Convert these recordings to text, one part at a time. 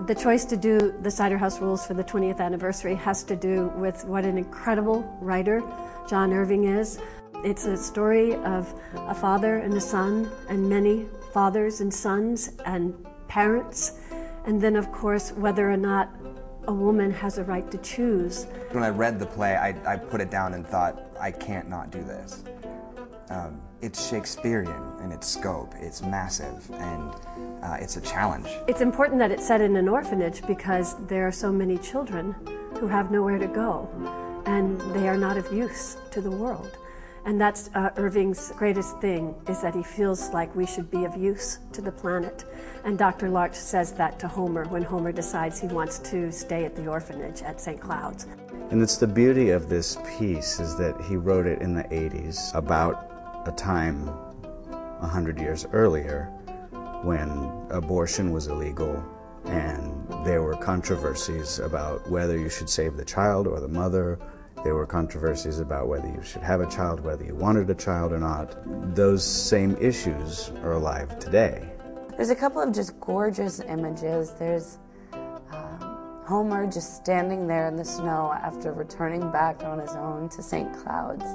The choice to do the Cider House Rules for the 20th anniversary has to do with what an incredible writer John Irving is. It's a story of a father and a son, and many fathers and sons and parents, and then of course whether or not a woman has a right to choose. When I read the play, I put it down and thought, I can't not do this. It's Shakespearean in its scope, it's massive, and it's a challenge. It's important that it's set in an orphanage because there are so many children who have nowhere to go, and they are not of use to the world. And that's Irving's greatest thing, is that he feels like we should be of use to the planet. And Dr. Larch says that to Homer when Homer decides he wants to stay at the orphanage at St. Cloud's. And it's the beauty of this piece is that he wrote it in the 80s, about a time 100 years earlier when abortion was illegal and there were controversies about whether you should save the child or the mother. There were controversies about whether you should have a child, whether you wanted a child or not. Those same issues are alive today. There's a couple of just gorgeous images. There's Homer just standing there in the snow after returning back on his own to St. Cloud's.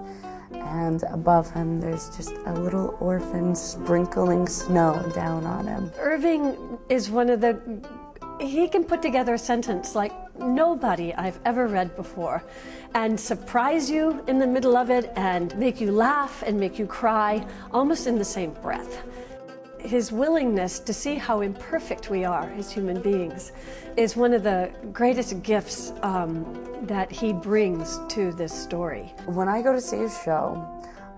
And above him, there's just a little orphan sprinkling snow down on him. Irving is one of the... He can put together a sentence like nobody I've ever read before and surprise you in the middle of it and make you laugh and make you cry almost in the same breath. His willingness to see how imperfect we are as human beings is one of the greatest gifts that he brings to this story. When I go to see a show,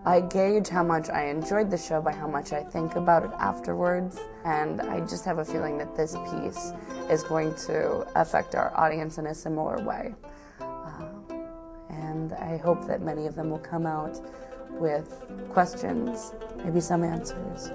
I gauge how much I enjoyed the show by how much I think about it afterwards, and I just have a feeling that this piece is going to affect our audience in a similar way. And I hope that many of them will come out with questions, maybe some answers.